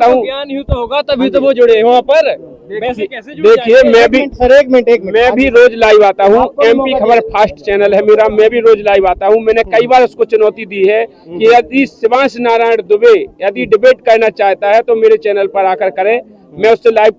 आता हूँ। ज्ञान यूं तो होगा तभी तो वो जुड़े वहाँ पर, वैसे कैसे जुड़ देखिए जाएंगे? मैं भी सर एक मिनट मैं भी रोज लाइव आता हूँ। एमपी खबर फास्ट चैनल है मेरा, मैं भी रोज लाइव आता हूँ। मैंने कई बार उसको चुनौती दी है कि यदि शिवांश नारायण दुबे यदि डिबेट करना चाहता है तो मेरे चैनल पर आकर करे, मैं उससे लाइव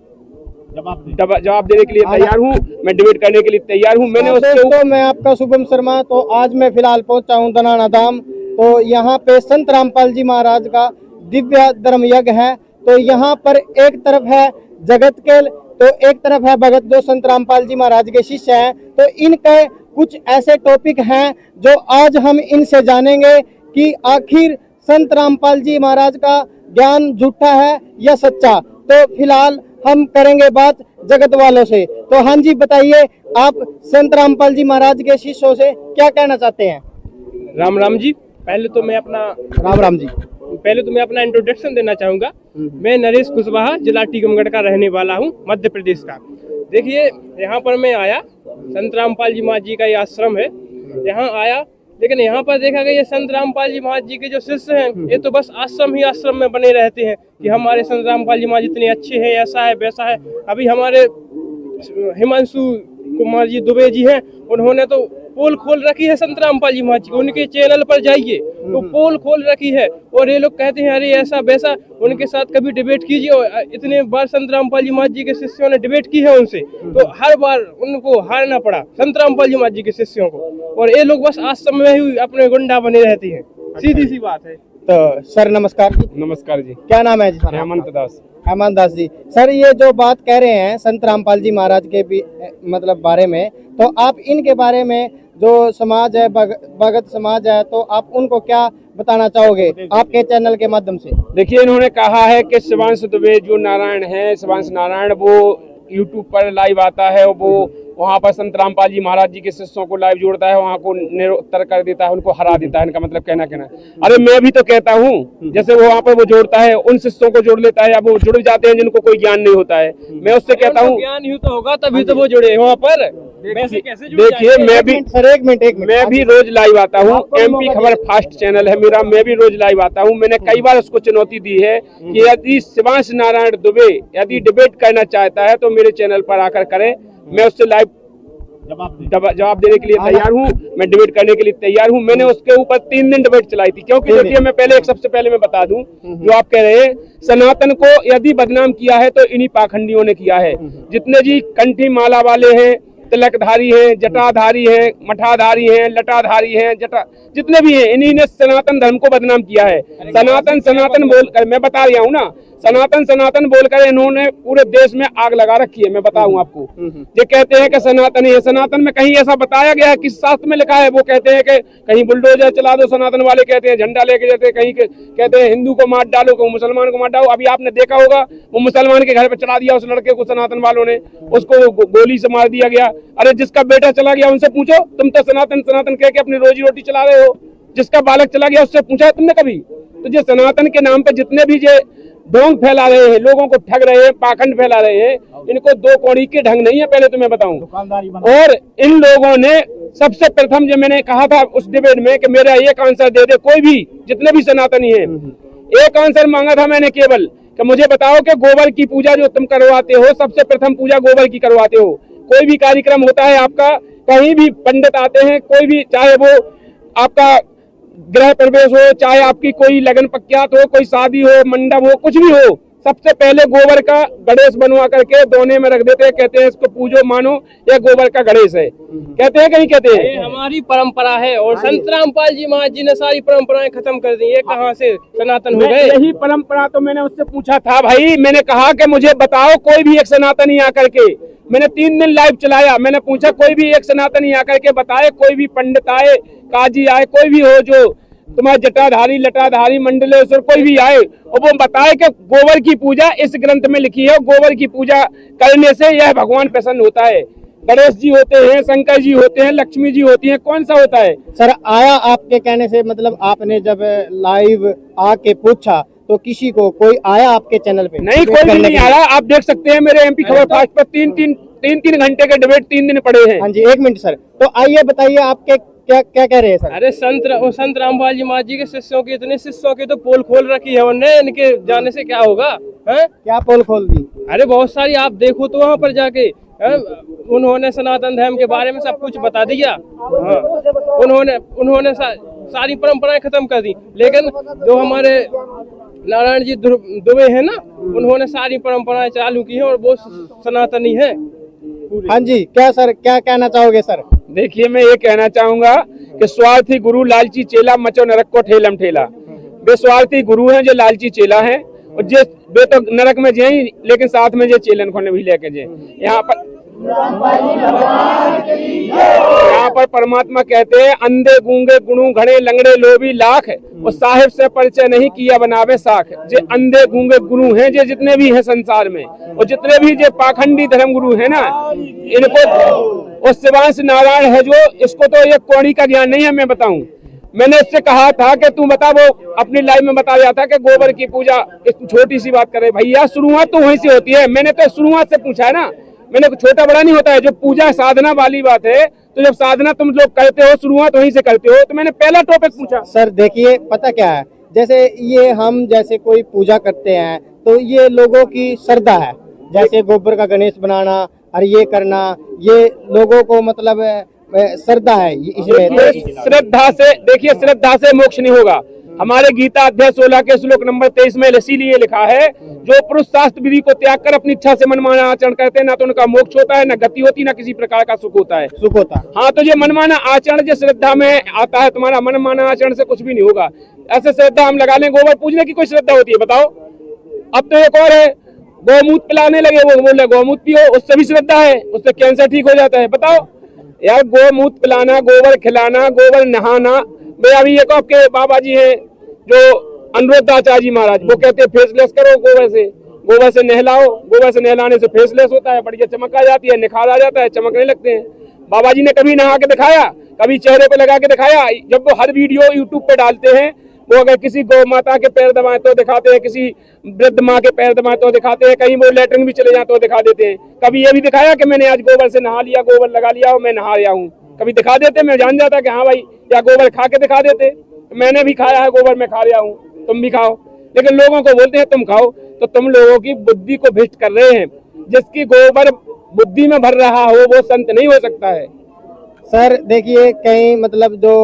जवाब देने के लिए तैयार हूँ, मैं डिबेट करने के लिए तैयार हूँ। मैंने उसके दोस्तों मैं आपका शुभम शर्मा। तो आज मैं फिलहाल पहुंचा हूं दनाना धाम। तो यहाँ पे संत रामपाल जी महाराज का दिव्य धर्म यज्ञ है। तो यहाँ पर एक तरफ है जगत के, तो एक तरफ है भगत जो संत रामपाल जी महाराज के शिष्य हैं। तो इनके कुछ ऐसे टॉपिक हैं जो आज हम इनसे जानेंगे कि आखिर संत रामपाल जी महाराज का ज्ञान झूठा है या सच्चा। तो फिलहाल हम करेंगे बात जगत वालों से। तो हाँ जी बताइए, आप संत रामपाल जी महाराज के शिष्यों से क्या कहना चाहते हैं? राम राम जी। पहले तो मैं अपना इंट्रोडक्शन देना चाहूंगा। मैं नरेश कुशवाहा, जिला टीकमगढ़ का रहने वाला हूं, मध्य प्रदेश का। देखिए यहाँ पर मैं आया, संत रामपाल जी महाराज जी का ये आश्रम है, यहाँ आया। लेकिन यहाँ पर देखा गया ये संत रामपाल जी महाराज जी के जो शिष्य हैं ये तो बस आश्रम ही आश्रम में बने रहते हैं कि हमारे संत रामपाल जी महाराज इतने अच्छे हैं, ऐसा है वैसा है। अभी हमारे हिमांशु कुमार जी दुबे जी हैं, उन्होंने तो पोल खोल रखी है संत रामपाल जी महाराज जी, उनके चैनल पर जाइए तो पोल खोल रखी है और ये लोग कहते हैं अरे ऐसा वैसा। उनके साथ कभी डिबेट कीजिए, और इतने बार संत रामपाल जी महाराज जी के शिष्यों ने डिबेट की है उनसे, तो हर बार उनको हारना पड़ा संत रामपाल जी महाराज जी के शिष्यों को। और ये लोग बस आश्रम में ही अपने गुंडा बने रहती हैं, सीधी सी बात है। तो सर नमस्कार। नमस्कार जी। क्या नाम है जी? हेमंत दास। हेमंत दास जी। सर ये जो बात कह रहे हैं संत रामपाल जी महाराज के भी मतलब बारे में, तो आप इनके बारे में जो समाज है भगत समाज है, तो आप उनको क्या बताना चाहोगे आपके चैनल के माध्यम से? देखिए इन्होंने कहा है कि शिवांश दुबे जो नारायण है, शिवांश नारायण, वो यूट्यूब पर लाइव आता है, वो वहाँ पर संत रामपाल जी महाराज जी के शिष्यों को लाइव जोड़ता है, वहाँ को निरुत्तर कर देता है, उनको हरा देता है। इनका मतलब कहना अरे मैं भी तो कहता हूँ, जैसे वो वहाँ पर वो जोड़ता है उन शिष्यों को जोड़ लेता है, अब वो जुड़ जाते हैं जिनको कोई ज्ञान नहीं होता है। मैं उससे कहता हूँ ज्ञान यूं तो होगा तभी तो वो जुड़े वहाँ पर, वैसे कैसे जुड़ देखिए जाएंगे? मैं भी सर एक मिनट मैं भी रोज लाइव आता हूँ। एमपी खबर फास्ट चैनल है मेरा, मैं भी रोज लाइव आता हूँ। मैंने कई बार उसको चुनौती दी है कि यदि शिवांश नारायण दुबे यदि डिबेट करना चाहता है तो मेरे चैनल पर आकर करे, मैं उससे लाइव जवाब देने के लिए तैयार हूँ, मैं डिबेट करने के लिए तैयार हूँ। मैंने उसके ऊपर 3 दिन डिबेट चलाई थी, क्योंकि देखिए मैं पहले सबसे पहले मैं बता दूं, जो आप कह रहे हैं सनातन को यदि बदनाम किया है तो इन्हीं पाखंडियों ने किया है। जितने जी कंठी माला वाले हैं, तिलकधारी हैं, जटाधारी हैं, मठाधारी हैं, लटाधारी हैं, जितने भी हैं, इन्हीं ने सनातन धर्म को बदनाम किया है। सनातन बोलकर, मैं बता रहा हूँ ना, सनातन बोलकर इन्होंने पूरे देश में आग लगा रखी है। मैं बताऊं आपको, ये कहते हैं कि सनातन है, सनातन में कहीं ऐसा बताया गया है, किस शास्त्र में लिखा है? वो कहते हैं कि कहीं बुलडोजर चला दो, सनातन वाले कहते हैं झंडा लेके जाते हैं, कहीं कहते हैं हिंदू को मार डालो, कहीं मुसलमान को मार डालो। अभी आपने देखा होगा वो मुसलमान के घर पे चला दिया उस लड़के को, सनातन वालों ने उसको गोली से मार दिया गया। अरे जिसका बेटा चला गया उनसे पूछो, तुम तो सनातन कह के अपनी रोजी रोटी चला रहे हो। जिसका बालक चला गया उससे पूछा है तुमने कभी? तो जो सनातन के नाम पे जितने भी जो ढोंग फैला रहे हैं, लोगों को ठग रहे हैं, पाखंड फैला रहे हैं, इनको 2 कौड़ी के ढंग नहीं है, पहले तो मैं बताऊं। और इन लोगों ने सबसे प्रथम जो मैंने कहा था उस डिबेट में कि मेरा एक आंसर दे दे कोई भी, जितने भी सनातनी हैं, एक आंसर मांगा था मैंने केवल कि मुझे बताओ कि गोबर की पूजा जो तुम करवाते हो, सबसे प्रथम पूजा गोबर की करवाते हो। कोई भी कार्यक्रम होता है आपका, कहीं भी पंडित आते हैं, कोई भी, चाहे वो आपका गृह प्रवेश हो, चाहे आपकी कोई लगन पक्यात हो, कोई शादी हो, मंडप हो, कुछ भी हो, सबसे पहले गोबर का गणेश बनवा करके दोने में रख देते हैं, कहते हैं इसको पूजो मानो, यह गोबर का गणेश है। कहते हैं कहीं कहते हैं? ये हमारी परंपरा है और संत रामपाल जी महाराज जी ने सारी परंपराएं खत्म कर दी, ये कहाँ से सनातन हो गए? यही परंपरा तो मैंने उससे पूछा था भाई, मैंने कहा कि मुझे बताओ कोई भी एक सनातनी आकर के, मैंने 3 दिन लाइव चलाया, मैंने पूछा कोई भी एक सनातनी आकर के बताए, कोई भी पंडित आए, काजी आए, कोई भी हो जो तुम्हारा जटाधारी, लटाधारी, मंडलेश्वर कोई भी आए, और वो बताए कि गोबर की पूजा इस ग्रंथ में लिखी है, गोबर की पूजा करने से यह भगवान प्रसन्न होता है। गणेश जी होते हैं, शंकर जी होते हैं, लक्ष्मी जी होती हैं, कौन सा होता है? सर आया आपके कहने से, मतलब आपने जब लाइव आके पूछा तो किसी को कोई आया आपके चैनल पे? नहीं, कोई भी नहीं आया। आप देख सकते हैं मेरे एमपी खबर फास्ट पर 3-3 घंटे के डिबेट 3 दिन पड़े हैं। हाँ जी, 1 मिनट सर। तो आइए बताइए आपके क्या क्या कह रहे हैं सर? अरे संत रामपाल जी महाराज जी के शिष्यों की, इतने शिष्यों की तो पोल खोल रखी है उन्होंने, इनके जाने से क्या होगा? हैं? क्या पोल खोल दी? अरे बहुत सारी, आप देखो तो वहाँ पर जाके उन्होंने सनातन धर्म के बारे में सब कुछ बता दिया। हाँ, उन्होंने सारी परंपराएं खत्म कर दी, लेकिन जो हमारे नारायण जी दुबे है ना, उन्होंने सारी परंपराएं चालू की हैं और वो सनातनी है। हाँ जी, क्या सर, क्या कहना चाहोगे सर? देखिए, मैं ये कहना चाहूंगा कि स्वार्थी गुरु लालची चेला मचो नरक को ठेलम ठेला। वे स्वार्थी गुरु हैं जो लालची चेला है, और जे वे तो नरक में जाए लेकिन साथ में जो चेलन को भी लेके जाए। यहाँ पर परमात्मा कहते हैं, अंधे गूंगे गुणु घड़े लंगड़े लोभी लाख, और साहिब से परिचय नहीं किया बनावे साख। जे अंधे गूंगे गुरु हैं, जे जितने भी हैं संसार में, और जितने भी जे पाखंडी धर्म गुरु है ना, इनको और शिवांश नारायण है जो, इसको तो ये कौड़ी का ज्ञान नहीं है। मैं बताऊं, मैंने इससे कहा था कि तू बता, वो अपनी लाइव में बता रहा था कि गोबर की पूजा, एक छोटी सी बात करे भैया, शुरुआत तो वहीं से होती है। मैंने तो शुरुआत से पूछा है ना, मैंने छोटा बड़ा नहीं होता है। जो पूजा साधना वाली बात है, तो जब साधना तुम लोग करते हो, शुरुआत वहीं से करते हो, तो मैंने पहला टॉपिक पूछा। सर देखिए, पता क्या है, जैसे ये हम जैसे कोई पूजा करते हैं तो ये लोगों की श्रद्धा है, जैसे गोबर का गणेश बनाना और ये करना, ये लोगों को मतलब श्रद्धा है इसमें। श्रद्धा से, देखिए, श्रद्धा से मोक्ष नहीं होगा। हमारे गीता अध्याय 16 के श्लोक नंबर 23 में इसीलिए लिखा है, जो पुरुष शास्त्र विधि को त्याग कर अपनी इच्छा से मनमाना आचरण करते हैं, ना तो उनका मोक्ष होता है, ना गति होती, ना किसी प्रकार का सुख होता है। हाँ, तो ये मनमाना आचरण जो श्रद्धा में आता है, तुम्हारा मनमाना आचरण से कुछ भी नहीं होगा। ऐसे श्रद्धा हम लगा लें, गोबर पूजने की कोई श्रद्धा होती है बताओ? अब तो एक और है, गौमूत्र पिलाने लगे, वो बोले गौमूत्र पियो, उससे भी श्रद्धा है, उससे कैंसर ठीक हो जाता है। बताओ यार, गौमूत्र पिलाना, गोबर खिलाना, गोबर नहाना। भाई अभी एक आपके बाबा जी हैं जो अनुरुद्धाचार्य जी महाराज, वो कहते हैं फेसलेस करो, गोबर से नहलाओ, गोबर से नहलाने से फेसलेस होता है, बढ़िया चमक आ जाती है, निखार आ जाता है, चमकने लगते हैं। बाबा जी ने कभी नहा के दिखाया, कभी चेहरे पे लगा के दिखाया? जब वो हर वीडियो यूट्यूब पे डालते हैं, वो अगर किसी गौ माता के पैर दबाए तो दिखाते हैं, किसी वृद्ध माँ के पैर दबाए तो दिखाते हैं, कहीं वो लेटरिन भी चले जाए तो दिखा देते हैं। कभी ये भी दिखाया कि मैंने आज गोबर से नहा लिया, गोबर लगा लिया और मैं नहा रहा हूँ? कभी दिखा देते? मैं जान जाता कि हाँ भाई, या गोबर खा के दिखा देते, मैंने भी खाया है गोबर, मैं खा रहा हूँ, तुम भी खाओ। लेकिन लोगों को बोलते हैं तुम खाओ, तो तुम लोगों की बुद्धि को भ्रष्ट कर रहे हैं। जिसकी गोबर बुद्धि में भर रहा हो वो संत नहीं हो सकता है। सर देखिए, कहीं मतलब जो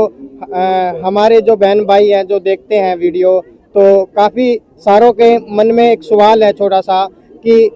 हमारे जो बहन भाई हैं जो देखते हैं वीडियो, तो काफी सारों के मन में एक सवाल है छोटा सा, कि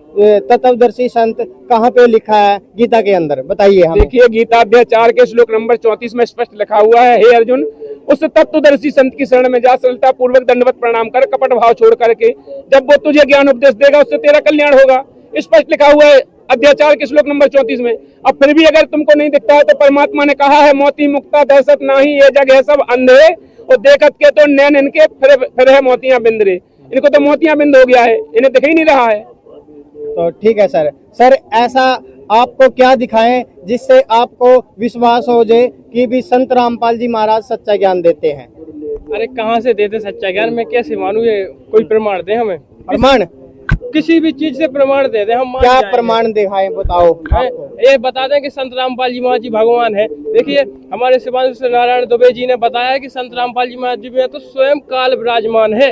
तत्वदर्शी संत कहाँ पे लिखा है गीता के अंदर, बताइए हमें। देखिए, गीता अध्याय 4 के श्लोक नंबर 34 में स्पष्ट लिखा हुआ है, हे अर्जुन, उस तत्वदर्शी संत की शरण में जा, सरलता पूर्वक दंडवत प्रणाम कर, कपट भाव छोड़ करके, जब वो तुझे ज्ञान उपदेश देगा, उससे तेरा कल्याण होगा। स्पष्ट लिखा हुआ है अध्याय 4 के श्लोक नंबर 34 में। अब फिर भी अगर तुमको नहीं दिखता है, तो परमात्मा ने कहा है, मोती मुक्ता दहशत नाही, ये जग है सब अंधे, और देखत के तो नैन इनके फिर है मोतियां बिंदरे। इनको तो मोतियां बिंद हो गया है, इन्हें दिख ही नहीं रहा है। तो ठीक है सर, ऐसा आपको क्या दिखाएं जिससे आपको विश्वास हो जाए कि भी संत रामपाल जी महाराज सच्चा ज्ञान देते हैं? अरे कहाँ से देते सच्चा ज्ञान, मैं कैसे मानूं? ये कोई प्रमाण दे हमें, प्रमाण किसी भी चीज से प्रमाण दे दे, हम क्या प्रमाण दिखाएं, बताओ। ये बता दें कि संत रामपाल जी महाराज जी भगवान है। देखिए, हमारे शिवांश नारायण दुबे जी ने बताया कि संत रामपाल जी महाराज जी में तो स्वयं काल विराजमान है।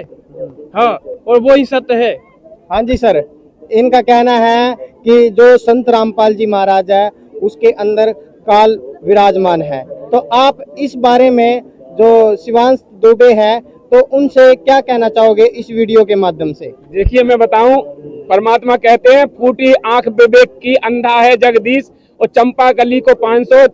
हाँ, और वो ही सत्य है। हाँ जी सर, इनका कहना है कि जो संत रामपाल जी महाराज है उसके अंदर काल विराजमान है। तो आप इस बारे में जो शिवांश दुबे है, तो उनसे क्या कहना चाहोगे इस वीडियो के माध्यम से? देखिए, मैं बताऊं, परमात्मा कहते हैं, फूटी आंख विवेक की अंधा है जगदीश, और चंपा कली को 500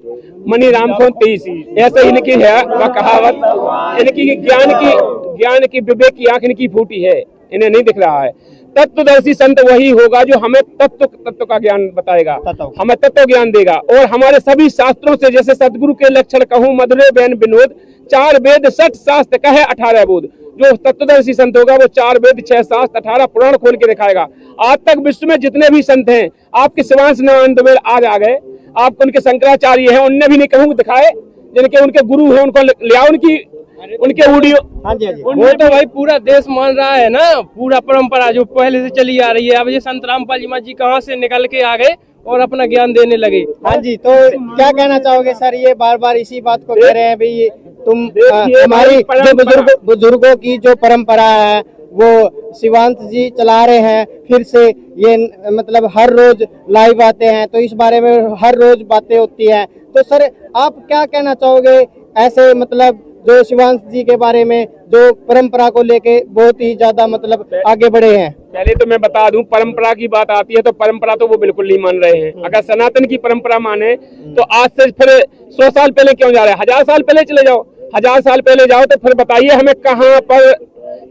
मणि राम को 30। ऐसे इनकी है वह कहावत। इनकी ज्ञान की विवेक की आंख इनकी फूटी है, इन्हें नहीं दिख रहा है। तत्वदर्शी संत वही होगा जो हमें तत्व का ज्ञान बताएगा, हमें तत्व ज्ञान देगा। और हमारे सभी शास्त्रों से, जैसे सदगुरु के लक्षण कहूँ मधुरे बैन विनोद, 4 वेद 60 शास्त्र कहे 18 बोध। जो तत्वदर्शी संत होगा वो 4 वेद 6 शास्त्र 18 पुराण खोल के दिखाएगा। आज तक विश्व में जितने भी संत हैं, आपके शिवांश नारायण दुबे आज आ गए, आपको उनके शंकराचार्य हैं, उनने भी नहीं कहूँ दिखाए, जिनके उनके गुरु हैं उनको ले आओ, उनके वीडियो। हाँ जी, वो तो भाई पूरा देश मान रहा है ना, पूरा परंपरा जो पहले से चली आ रही है। अब ये संत रामपाल जी महाराज जी कहाँ से निकल के आ गए, और अपना ज्ञान देने लगे। हाँ जी, तो क्या कहना चाहोगे सर? ये बार बार इसी बात को कह रहे हैं भाई तुम हमारी जो बुजुर्गों की जो परंपरा है वो शिवांश जी चला रहे हैं, फिर से ये मतलब हर रोज लाइव आते हैं, तो इस बारे में हर रोज बातें होती है। तो सर आप क्या कहना चाहोगे ऐसे मतलब जो शिवांश जी के बारे में जो परंपरा को लेके बहुत ही ज्यादा मतलब आगे बढ़े हैं? पहले तो मैं बता दूं, परंपरा की बात आती है तो परंपरा तो वो बिल्कुल नहीं मान रहे हैं। अगर सनातन की परंपरा माने तो आज से फिर 100 साल पहले क्यों जा रहे हैं? 1000 साल पहले चले जाओ, 1000 साल पहले जाओ तो फिर बताइए हमें कहाँ पर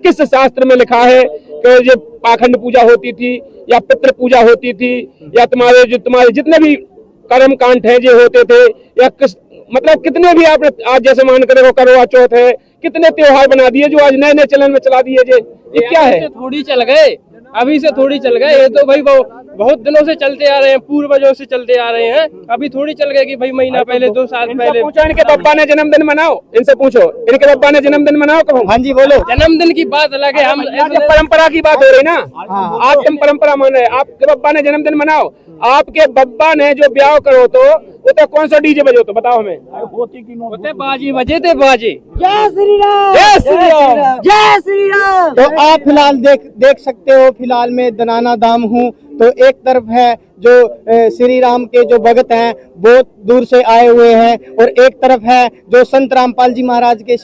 किस शास्त्र में लिखा है कि ये पाखंड पूजा होती थी या पितृ पूजा होती थी या तुम्हारे जितने भी कर्म कांड है जो होते थे, या किस मतलब कितने भी आपने आज जैसे मान कर करवा चौथ है, कितने त्योहार बना दिए जो आज नए नए चलन में चला दिए। ये क्या है? थोड़ी चल गए, अभी से थोड़ी चल गए, ये तो भाई बहुत दिनों से चलते आ रहे हैं, पूर्वजों से चलते आ रहे हैं। अभी थोड़ी चल गए कि भाई महीना पहले 2 साल पहले। पूछो इनके पप्पा ने जन्मदिन मनाओ, इनसे पूछो इनके पप्पा ने जन्मदिन मनाओ कब? हाँ जी बोलो। जन्मदिन की बात अलग है, हम परंपरा की बात हो रही ना, आप तुम परंपरा मान रहे, आपके पप्पा ने जन्मदिन मनाओ। आपके बब्बा ने जो ब्याह करो तो कौन सा डीजे बजो तो बताओ हमें? होते बाजी बजे थे बाजी। जय श्री राम, जय श्री राम, जय श्री राम। तो आप फिलहाल देख सकते हो, फिलहाल मैं दनाना धाम हूँ। तो एक तरफ है जो श्री राम के जो भगत हैं बहुत दूर से आए हुए हैं, और एक तरफ है जो संत रामपाल जी महाराज के